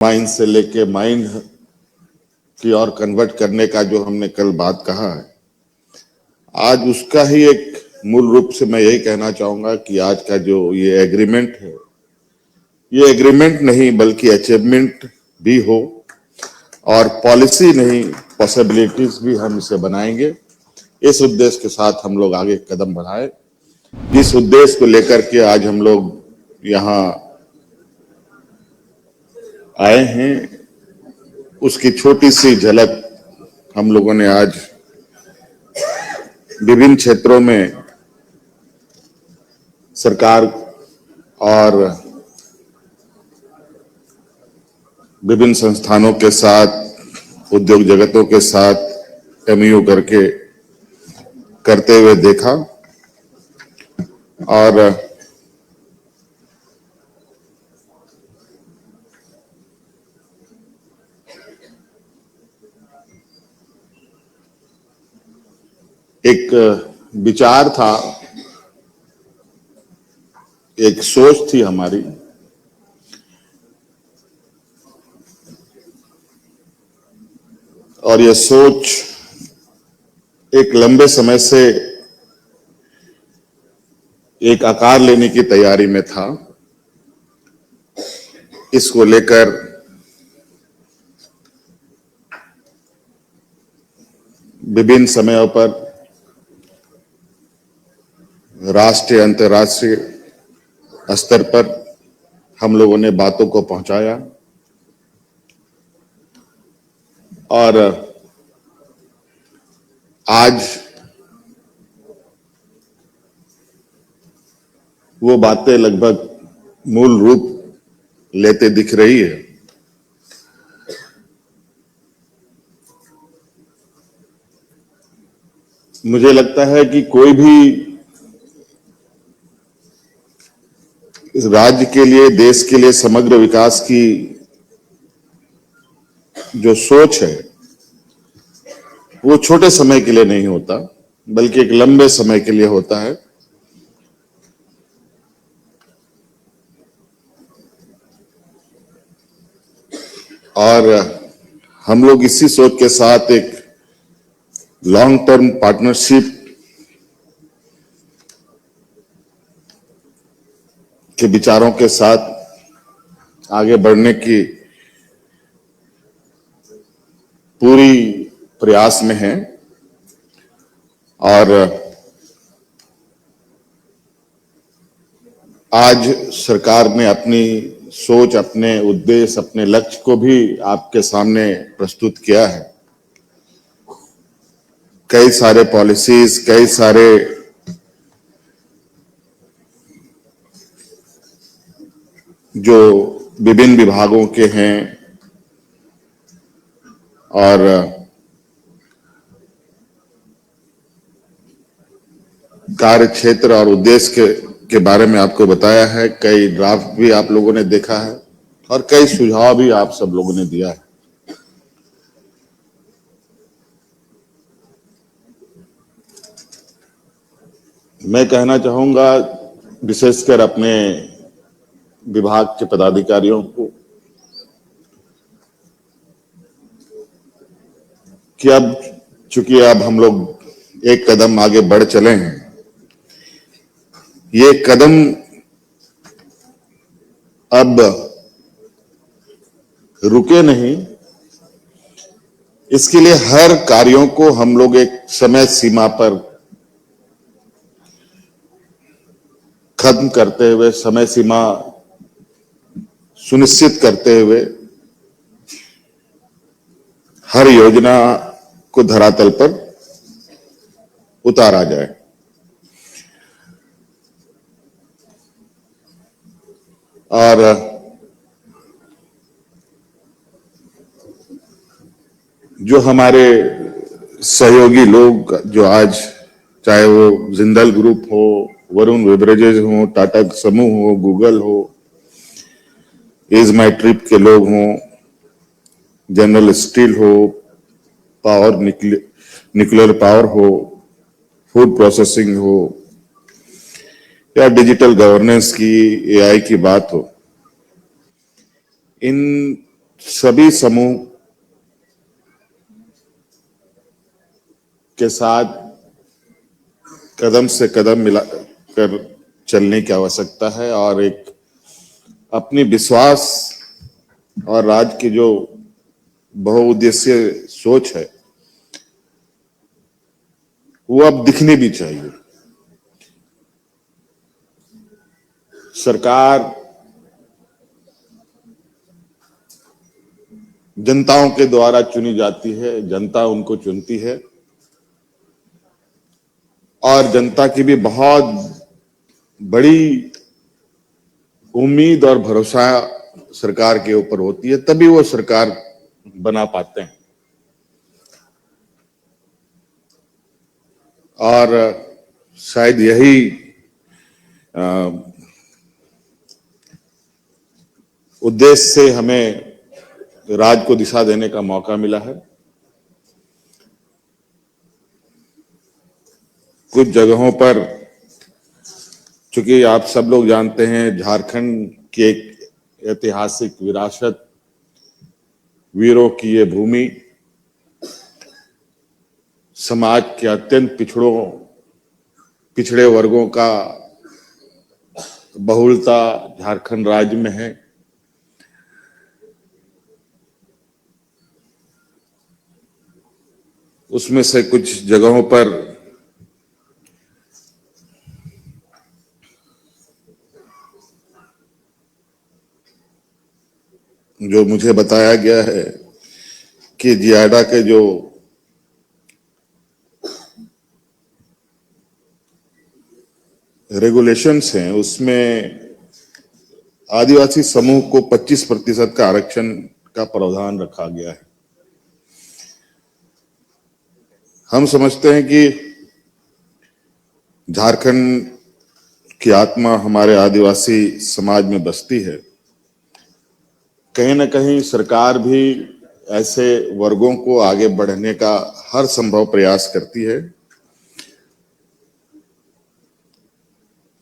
Mind से लेके mind की ओर कन्वर्ट करने का जो हमने कल बात कहा है, आज उसका ही एक मूल रूप से मैं यही कहना चाहूंगा कि आज का जो ये एग्रीमेंट है, ये एग्रीमेंट नहीं बल्कि अचीवमेंट भी हो और पॉलिसी नहीं पॉसिबिलिटीज भी हम इसे बनाएंगे। इस उद्देश्य के साथ हम लोग आगे कदम बढ़ाए। जिस उद्देश्य को लेकर के आज हम लोग यहाँ आए हैं, उसकी छोटी सी झलक हम लोगों ने आज विभिन्न क्षेत्रों में सरकार और विभिन्न संस्थानों के साथ, उद्योग जगतों के साथ एमयू करके करते हुए देखा और एक विचार था, एक सोच थी हमारी और यह सोच एक लंबे समय से एक आकार लेने की तैयारी में था। इसको लेकर विभिन्न समयों पर राष्ट्रीय अंतर्राष्ट्रीय स्तर पर हम लोगों ने बातों को पहुंचाया और आज वो बातें लगभग मूल रूप लेते दिख रही है। मुझे लगता है कि कोई भी इस राज्य के लिए, देश के लिए समग्र विकास की जो सोच है वो छोटे समय के लिए नहीं होता बल्कि एक लंबे समय के लिए होता है। और हम लोग इसी सोच के साथ एक लॉन्ग टर्म पार्टनरशिप के विचारों के साथ आगे बढ़ने की पूरी प्रयास में हैं और आज सरकार ने अपनी सोच, अपने उद्देश्य, अपने लक्ष्य को भी आपके सामने प्रस्तुत किया है। कई सारे पॉलिसीज, कई सारे जो विभिन्न विभागों के हैं और कार्य क्षेत्र और उद्देश्य के बारे में आपको बताया है। कई ड्राफ्ट भी आप लोगों ने देखा है और कई सुझाव भी आप सब लोगों ने दिया है। मैं कहना चाहूंगा विशेषकर अपने विभाग के पदाधिकारियों को कि अब चूंकि अब हम लोग एक कदम आगे बढ़ चले हैं, ये कदम अब रुके नहीं। इसके लिए हर कार्यों को हम लोग एक समय सीमा पर खत्म करते हुए, समय सीमा सुनिश्चित करते हुए हर योजना को धरातल पर उतारा जाए। और जो हमारे सहयोगी लोग जो आज, चाहे वो जिंदल ग्रुप हो, वरुण बेवरेजेज हो, टाटा समूह हो, गूगल हो, इज माई ट्रिप के लोग हों, जनरल स्टील हो, पावर न्यूक्लियर पावर हो, फूड प्रोसेसिंग हो या डिजिटल गवर्नेंस की, एआई की बात हो, इन सभी समूह के साथ कदम से कदम मिला कर चलने की आवश्यकता है और एक अपनी विश्वास और राज्य की जो बहुउद्देशीय सोच है वो अब दिखनी भी चाहिए। सरकार जनताओं के द्वारा चुनी जाती है, जनता उनको चुनती है और जनता की भी बहुत बड़ी उम्मीद और भरोसा सरकार के ऊपर होती है, तभी वो सरकार बना पाते हैं। और शायद यही उद्देश्य से हमें राज्य को दिशा देने का मौका मिला है। कुछ जगहों पर, चूंकि आप सब लोग जानते हैं, झारखंड की एक ऐतिहासिक विरासत, वीरों की ये भूमि, समाज के अत्यंत पिछड़े वर्गों का बहुलता झारखंड राज्य में है। उसमें से कुछ जगहों पर जो मुझे बताया गया है कि जियाडा के जो रेगुलेशंस हैं उसमें आदिवासी समूह को 25% का आरक्षण का प्रावधान रखा गया है। हम समझते हैं कि झारखंड की आत्मा हमारे आदिवासी समाज में बसती है। कहीं ना कहीं सरकार भी ऐसे वर्गों को आगे बढ़ने का हर संभव प्रयास करती है।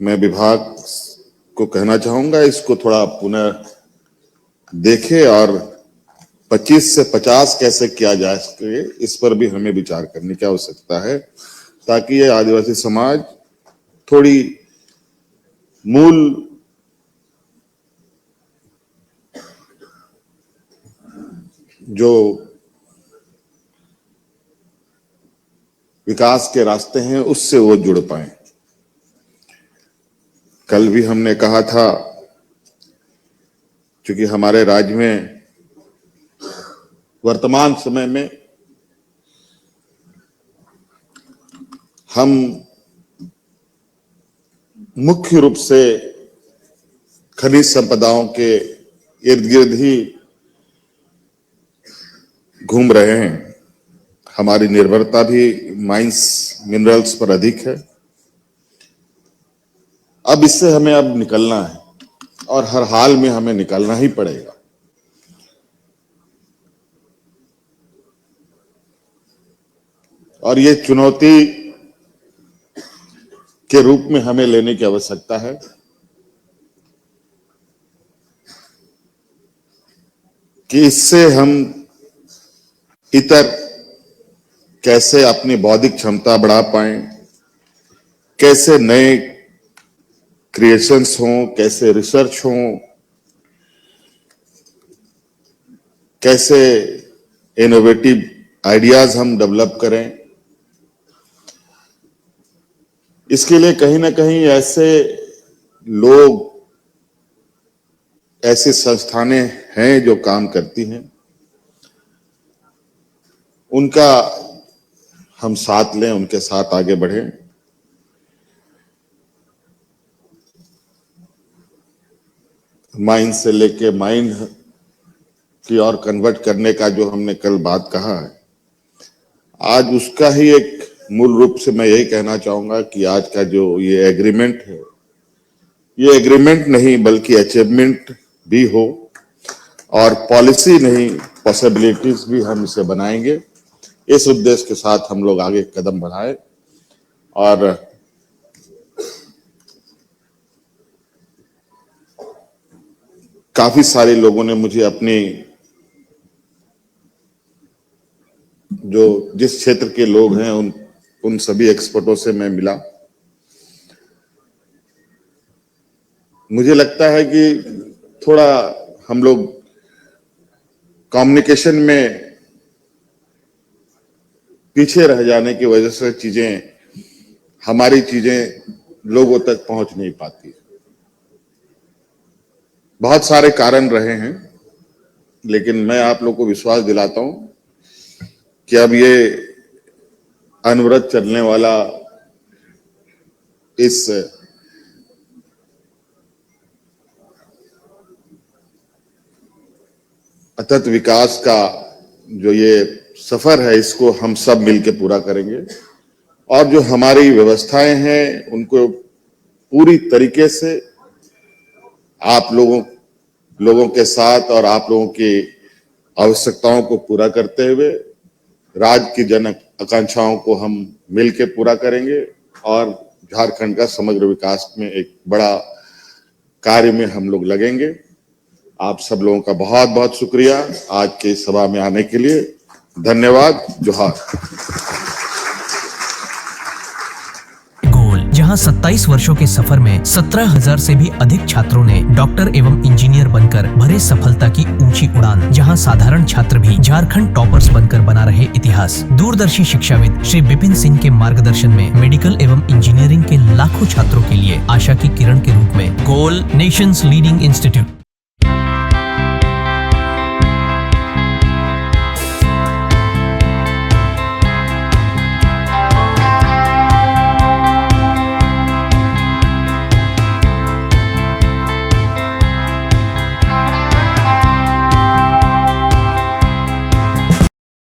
मैं विभाग को कहना चाहूंगा, इसको थोड़ा पुनः देखे और 25 से 50 कैसे किया जा सके, इस पर भी हमें विचार करने की आवश्यकता है, ताकि ये आदिवासी समाज थोड़ी मूल जो विकास के रास्ते हैं उससे वो जुड़ पाए। कल भी हमने कहा था, क्योंकि हमारे राज्य में वर्तमान समय में हम मुख्य रूप से खनिज संपदाओं के इर्द गिर्द ही घूम रहे हैं। हमारी निर्भरता भी माइंस मिनरल्स पर अधिक है। अब इससे हमें अब निकलना है और हर हाल में हमें निकलना ही पड़ेगा। और ये चुनौती के रूप में हमें लेने की आवश्यकता है कि इससे हम इतर कैसे अपनी बौद्धिक क्षमता बढ़ा पाए, कैसे नए क्रिएशंस हों, कैसे रिसर्च हों, कैसे इनोवेटिव आइडियाज हम डेवलप करें। इसके लिए कहीं ना कहीं ऐसे लोग, ऐसी संस्थानें हैं जो काम करती हैं, उनका हम साथ लें, उनके साथ आगे बढ़ें। माइंड से लेके माइंड की ओर कन्वर्ट करने का जो हमने कल बात कहा है, आज उसका ही एक मूल रूप से मैं यही कहना चाहूंगा कि आज का जो ये एग्रीमेंट है, ये एग्रीमेंट नहीं बल्कि अचीवमेंट भी हो, और पॉलिसी नहीं पॉसिबिलिटीज भी हम इसे बनाएंगे। इस उद्देश्य के साथ हम लोग आगे कदम बढ़ाएं। और काफी सारे लोगों ने मुझे अपनी जो जिस क्षेत्र के लोग हैं उन सभी एक्सपर्टों से मैं मिला। मुझे लगता है कि थोड़ा हम लोग कम्युनिकेशन में पीछे रह जाने की वजह से हमारी चीजें लोगों तक पहुंच नहीं पाती। बहुत सारे कारण रहे हैं, लेकिन मैं आप लोग को विश्वास दिलाता हूं कि अब ये अनवरत चलने वाला इस अथक विकास का जो ये सफर है, इसको हम सब मिलकर पूरा करेंगे और जो हमारी व्यवस्थाएं हैं उनको पूरी तरीके से आप लोगों के साथ और आप लोगों की आवश्यकताओं को पूरा करते हुए राज्य की जन आकांक्षाओं को हम मिलकर पूरा करेंगे और झारखंड का समग्र विकास में एक बड़ा कार्य में हम लोग लगेंगे। आप सब लोगों का बहुत बहुत शुक्रिया आज के सभा में आने के लिए। धन्यवाद। जोहार। गोल, जहां 27 वर्षों के सफर में 17,000 से भी अधिक छात्रों ने डॉक्टर एवं इंजीनियर बनकर भरे सफलता की ऊंची उड़ान, जहां साधारण छात्र भी झारखंड टॉपर्स बनकर बना रहे इतिहास। दूरदर्शी शिक्षाविद श्री विपिन सिंह के मार्गदर्शन में मेडिकल एवं इंजीनियरिंग के लाखों छात्रों के लिए आशा की किरण के रूप में गोल, nations leading institute.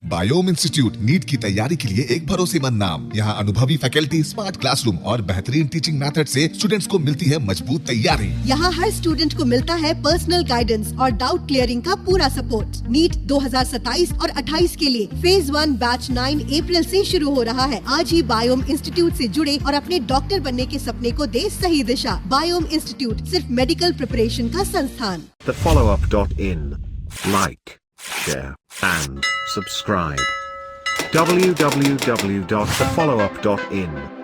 Biome institute NEET की तैयारी के लिए एक भरोसेमंद नाम। यहाँ अनुभवी फैकल्टी, स्मार्ट क्लासरूम और बेहतरीन टीचिंग मेथड से स्टूडेंट्स को मिलती है मजबूत तैयारी। यहाँ हर स्टूडेंट को मिलता है पर्सनल गाइडेंस और डाउट क्लियरिंग का पूरा सपोर्ट। नीट 2027 और 28 के लिए फेज 1 बैच 9 अप्रैल से शुरू हो रहा है। आज ही बायोम इंस्टीट्यूट से जुड़े और अपने डॉक्टर बनने के सपने को दे सही दिशा। बायोम इंस्टीट्यूट सिर्फ मेडिकल प्रिपरेशन का संस्थान। thefollowup.in. Like, share and subscribe. www.thefollowup.in